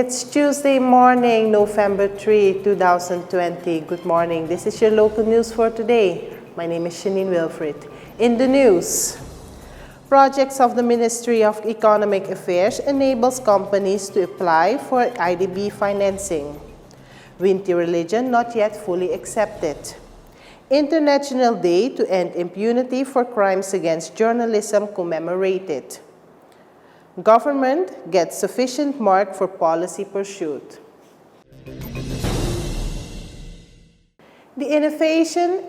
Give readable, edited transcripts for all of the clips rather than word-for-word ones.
It's Tuesday morning, November 3, 2020. Good morning. This is your local news for today. My name is Shanine Wilfrid. In the news, projects of the Ministry of Economic Affairs enables companies to apply for IDB financing. Winti religion not yet fully accepted. International Day to End Impunity for Crimes Against Journalism commemorated. Government gets sufficient mark for policy pursuit. The Innovation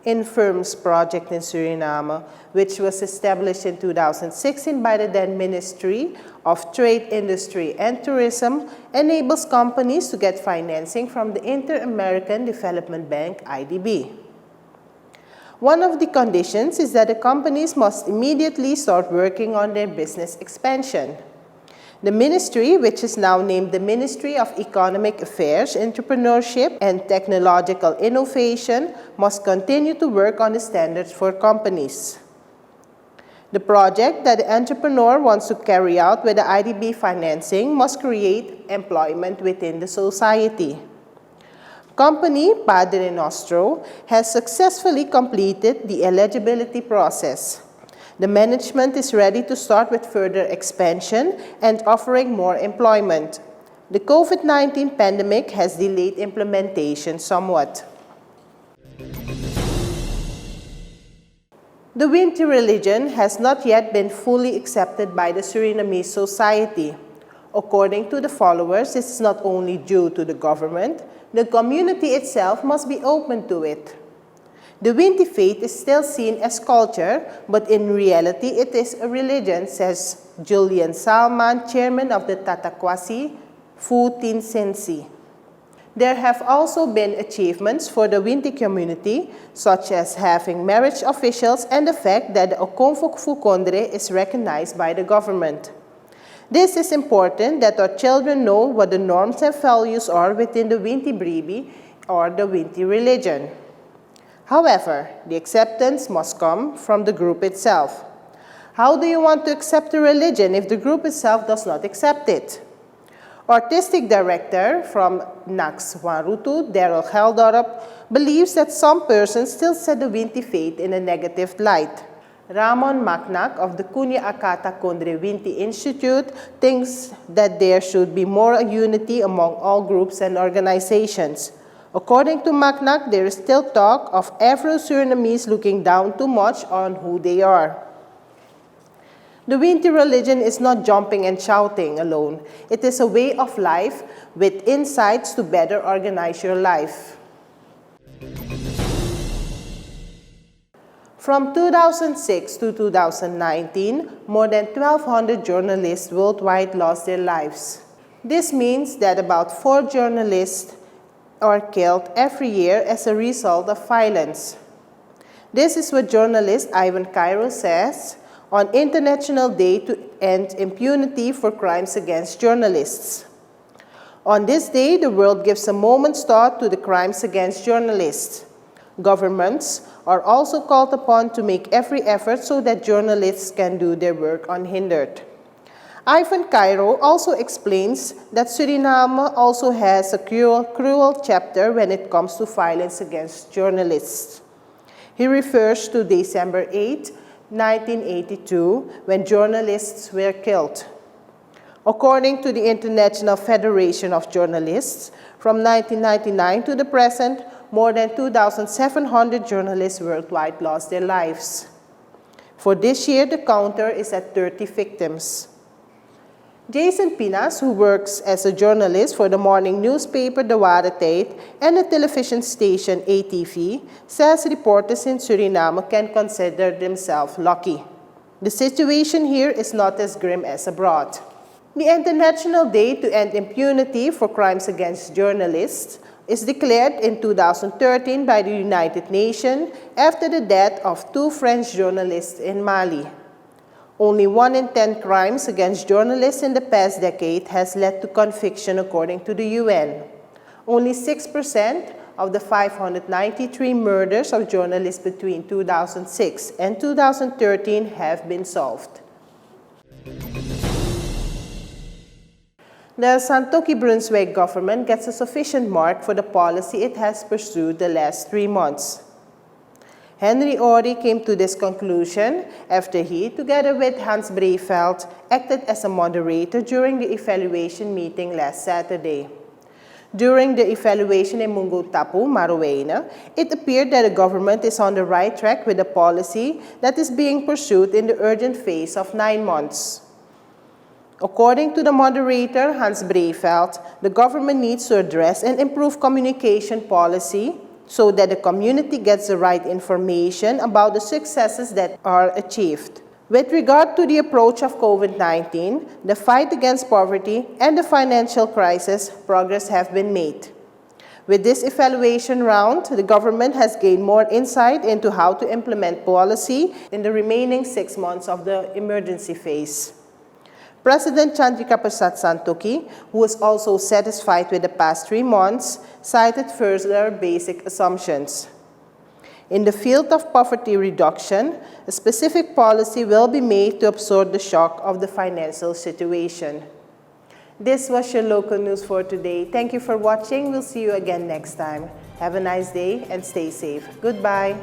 in Firms project in Suriname, which was established in 2016 by the then Ministry of Trade, Industry and Tourism, enables companies to get financing from the Inter-American Development Bank, IDB. One of the conditions is that the companies must immediately start working on their business expansion. The ministry, which is now named the Ministry of Economic Affairs, Entrepreneurship and Technological Innovation, must continue to work on the standards for companies. The project that the entrepreneur wants to carry out with the IDB financing must create employment within the society. Company Padre Nostro has successfully completed the eligibility process. The management is ready to start with further expansion and offering more employment. The COVID-19 pandemic has delayed implementation somewhat. The Winti religion has not yet been fully accepted by the Surinamese society. According to the followers, this is not only due to the government, the community itself must be open to it. The Winti faith is still seen as culture, but in reality it is a religion, says Julian Salman, chairman of the Tatakwasi Futin Sensi. There have also been achievements for the Winti community, such as having marriage officials and the fact that the Okomfo Fukondre is recognized by the government. This is important that our children know what the norms and values are within the Winti Bribi or the Winti religion. However, the acceptance must come from the group itself. How do you want to accept a religion if the group itself does not accept it? Artistic director from Nax Warutu, Daryl Heldorup, believes that some persons still set the Winti faith in a negative light. Ramon Macnac of the Cunha Akata Kondre Winti Institute thinks that there should be more unity among all groups and organizations. According to Macnac, there is still talk of Afro-Surinamese looking down too much on who they are. The Winti religion is not jumping and shouting alone. It is a way of life with insights to better organize your life. From 2006 to 2019, more than 1,200 journalists worldwide lost their lives. This means that about 4 journalists are killed every year as a result of violence. This is what journalist Ivan Cairo says on International Day to End Impunity for Crimes Against Journalists. On this day, the world gives a moment's thought to the crimes against journalists. Governments are also called upon to make every effort so that journalists can do their work unhindered. Ivan Cairo also explains that Suriname also has a cruel chapter when it comes to violence against journalists. He refers to December 8, 1982, when journalists were killed. According to the International Federation of Journalists, from 1999 to the present, more than 2,700 journalists worldwide lost their lives. For this year, the counter is at 30 victims. Jason Pinas, who works as a journalist for the morning newspaper De Ware Tijd and the television station ATV, says reporters in Suriname can consider themselves lucky. The situation here is not as grim as abroad. The International Day to End Impunity for Crimes Against Journalists is declared in 2013 by the United Nations after the death of 2 French journalists in Mali. Only 1 in 10 crimes against journalists in the past decade has led to conviction according to the UN. Only 6% of the 593 murders of journalists between 2006 and 2013 have been solved. The Santoki Brunswick government gets a sufficient mark for the policy it has pursued the last 3 months. Henry Ori came to this conclusion after he, together with Hans Breyveld, acted as a moderator during the evaluation meeting last Saturday. During the evaluation in Mungo Tapu, Maroena, it appeared that the government is on the right track with a policy that is being pursued in the urgent phase of 9 months. According to the moderator, Hans Breyveld, the government needs to address and improve communication policy so that the community gets the right information about the successes that are achieved. With regard to the approach of COVID-19, the fight against poverty, and the financial crisis, progress has been made. With this evaluation round, the government has gained more insight into how to implement policy in the remaining 6 months of the emergency phase. President Chandrika Prasad Santoki, who was also satisfied with the past 3 months, cited further basic assumptions. In the field of poverty reduction, a specific policy will be made to absorb the shock of the financial situation. This was your local news for today. Thank you for watching. We'll see you again next time. Have a nice day and stay safe. Goodbye.